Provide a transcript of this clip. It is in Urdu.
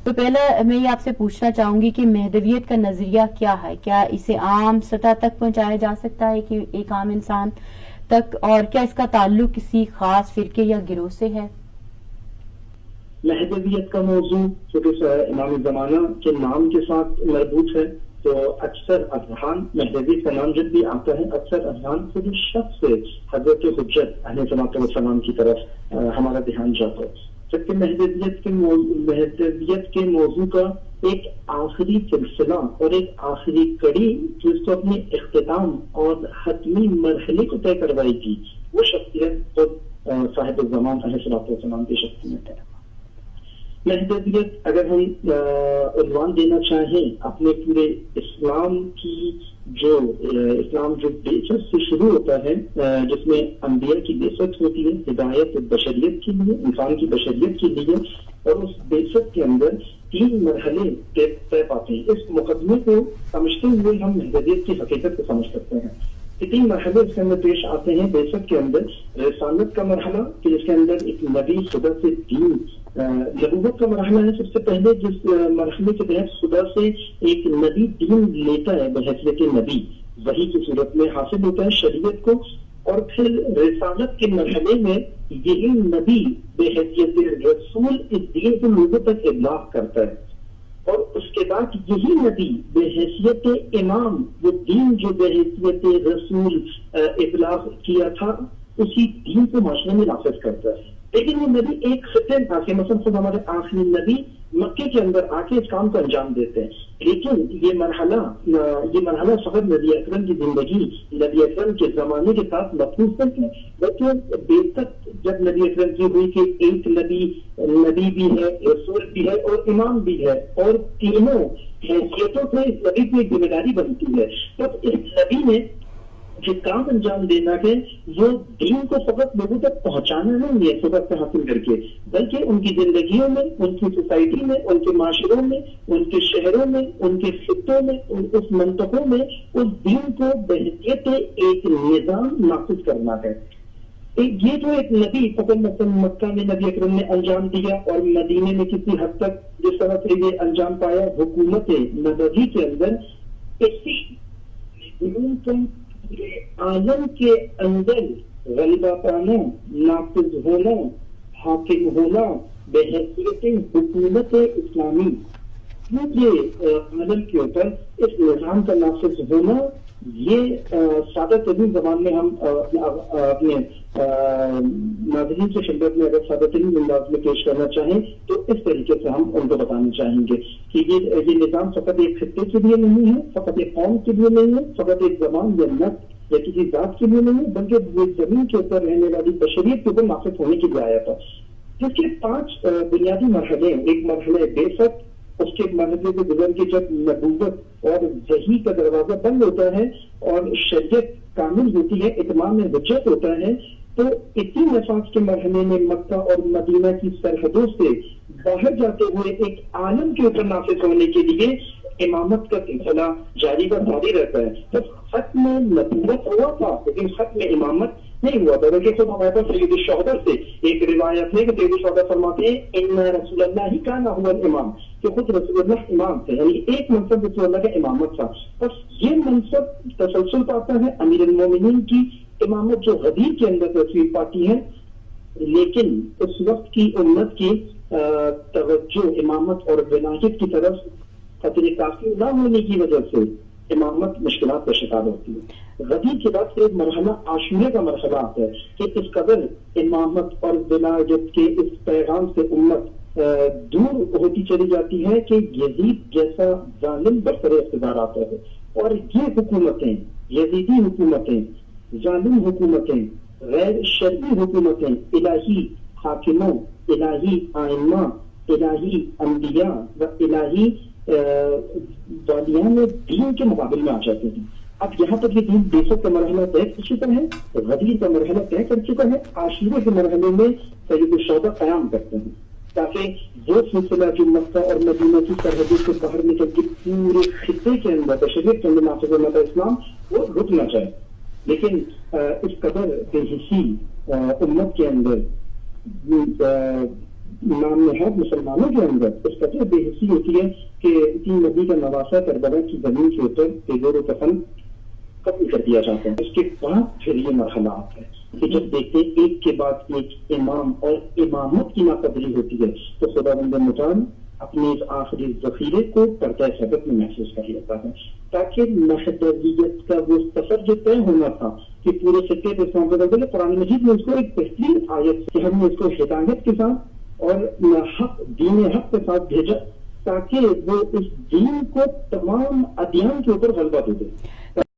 تو پہلا میں یہ آپ سے پوچھنا چاہوں گی کہ مہدویت کا نظریہ کیا ہے؟ کیا اسے عام سطح تک پہنچایا جا سکتا ہے کہ ایک عام انسان تک، اور کیا اس کا تعلق کسی خاص فرقے یا گروہ سے ہے؟ مہدویت کا موضوع چونکہ امام زمانہ کے نام کے ساتھ مربوط ہے، تو اکثر اذہان مہدویت کا نام جب بھی آتا ہے اکثر اذہان سے جو شخص سے حضرت حجت علیہ الصلوۃ والسلام کی طرف ہمارا دھیان جاتا ہے، جبکہ مہدویت کے موضوع کا ایک آخری سلسلہ اور ایک آخری کڑی جو اس کو اپنے اختتام اور حتمی مرحلے کو طے کروائے گی، وہ شخصیت خود صاحب الزمان علیہ الصلوۃ والسلام کی شخصیت ہے۔ مہدویت اگر ہم عنوان دینا چاہیں اپنے پورے اسلام کی، اسلام جو بعثت سے شروع ہوتا ہے، جس میں انبیاء کی بعثت ہوتی ہے ہدایت بشریت کے لیے، انسان کی بشریت کے لیے، اور اس بعثت کے اندر 3 مرحلے طے پاتے ہیں۔ اس مقدمے کو سمجھتے ہوئے ہم مہدویت کی حقیقت کو سمجھ سکتے ہیں۔ 3 مرحلے اس کے اندر پیش آتے ہیں بعثت کے اندر۔ رسالت کا مرحلہ کہ جس کے اندر ایک نبی خدا سے دین، نبوت کا مرحلہ ہے سب سے پہلے، جس مرحلے کے تحت خدا سے ایک نبی دین لیتا ہے بحیثیت نبی، وحی کی صورت میں حاصل ہوتا ہے شریعت کو، اور پھر رسالت کے مرحلے میں یہی نبی بحیثیت رسول اس دین کو لوگوں تک ابلاغ کرتا ہے، اور اس کے بعد یہی نبی بحیثیت امام وہ دین جو بحیثیت رسول ابلاغ کیا تھا اسی دین کو معاشرے میں نافذ کرتا ہے۔ لیکن وہ نبی ایک خطے میں آ کے، مثلا خود ہمارے آخری نبی مکے کے اندر آ کے اس کام کو انجام دیتے ہیں، لیکن یہ مرحلہ فقط نبی اکرم کی زندگی، نبی اکرم کے زمانے کے ساتھ محفوظ تک ہے، بلکہ بے تک جب نبی اکرم کی ہوئی کہ ایک نبی بھی ہے، رسول بھی ہے اور امام بھی ہے، اور تینوں حیثیتوں سے اس نبی کی ایک ذمہ داری بنتی ہے۔ تب اس نبی نے جو کام انجام دینا ہے وہ دین کو فقط لوگوں تک پہنچانا نہیں ہے سبق حاصل کر کے، بلکہ ان کی زندگیوں میں، ان کی سوسائٹی میں، ان کے معاشروں میں، ان کے شہروں میں، ان کے خطوں میں، اس منطقوں میں اس دین کو بحیثیت ایک نظام نافذ کرنا ہے۔ یہ جو ایک نبی فقط مثلا مکہ میں نبی اکرم نے انجام دیا، اور مدینے میں کسی حد تک جس طرح سے یہ انجام پایا حکومت نبوی کے اندر، اسی عالم کے اندر غلبہ پانا، نافذ ہونا، حاکم ہونا بحیثیت حکومت اسلامی، یہ عالم کے اوپر اس نظام کا نافذ ہونا، یہ سادہ ترین زبان میں ہم اپنے ناظرین کی خدمت میں اگر سادہ ترین انداز میں پیش کرنا چاہیں تو اس طریقے سے ہم ان کو بتانا چاہیں گے کہ یہ نظام فقط ایک خطے کے لیے نہیں ہے، فقط ایک قوم کے لیے نہیں ہے، فقط ایک زبان یا نسل یا کسی ذات کے لیے نہیں ہے، بلکہ یہ زمین کے اوپر رہنے والی بشریت کے اوپر نافذ ہونے کے لیے آیا تھا، جس کے 5 بنیادی مرحلے ہیں۔ ایک مرحلہ بعثت، اس کے مرحلے سے گزر کے جب نبوت اور وحی کا دروازہ بند ہوتا ہے اور شریعت کامل ہوتی ہے، اتمام حجت ہوتا ہے، تو اسی نفاذ کے مرحلے میں مکہ اور مدینہ کی سرحدوں سے باہر جاتے ہوئے ایک عالم کے اوپر نافذ ہونے کے لیے امامت کا سلسلہ جاری کا جاری رہتا ہے۔ جب ختم نبوت ہوا تھا لیکن ختم امامت نہیں ہوا تھا، بلکہ خود ہمارے پاس سید الشہداء سے ایک روایت ہے کہ سید الشہداء فرماتے ہیں ان رسول اللہ کان هو الامام، کہ خود رسول اللہ امام تھے، یعنی ایک منصب رسول اللہ کا امامت تھا۔ بس یہ منصب تسلسل پاتا ہے، امیر المومنین کی امامت جو غدیر کے اندر تصویر پاتی ہے، لیکن اس وقت کی امت کی توجہ امامت اور ولایت کی طرف قدر کافی نہ ہونے کی وجہ سے امامت مشکلات کا شکار ہوتی ہے۔ غدیر کے بعد ایک مرحلہ عاشورے کا مرحلہ آتا ہے کہ اس قدر امامت اور ولایت کے اس پیغام سے امت دور ہوتی چلی جاتی ہے کہ یزید جیسا ظالم برسر اقتدار آتا ہے، اور یہ حکومتیں، یزیدی حکومتیں، ظالم حکومتیں، غیر شرعی حکومتیں، الہی حاکموں، الہی آئمہ، الہی انبیاء و الہی والیان دین کے مقابل میں آ جاتے ہیں۔ اب یہاں تک یہ دین بعثت کا مرحلہ طے کر چکا ہے، غدیر کا مرحلہ طے کر چکا ہے، عاشورے کے مرحلے میں سید الشہداء قیام کرتے ہیں تاکہ وہ سلسلہ جو مکہ اور مدینہ کی سرحدوں سے باہر نکل کے پورے خطے کے اندر بشریت کے اندر نافذ ہونا تھا اسلام، وہ رک نہ جائے۔ لیکن اس قدر بے حسی امت کے اندر نام نہاد مسلمانوں کے اندر اس قدر بے حسی ہوتی ہے کہ 3 نبی کا نواسہ کربلا کی زمین کے اوپر تیزور و کفن قتل کر دیا جاتا ہے. اس کے بعد پھر یہ مرحلہ آتا ہے کہ جب دیکھتے ایک کے بعد ایک امام اور امامت کی ناقدری ہوتی ہے تو خدا بند مطالع اپنے اس آخری ذخیرے کو پردہ سبق میں محسوس کر لیتا ہے تاکہ مہدویت کا وہ سفر جو طے ہونا تھا کہ پورے سکے پہ اسلام کا بدلے. قرآن مجید نے اس کو ایک بہترین آیت کہ ہم نے اس کو ہدایت کے ساتھ اور حق دین حق کے ساتھ بھیجا تاکہ وہ اس دین کو تمام ادیان کے اوپر غلبہ دے دے.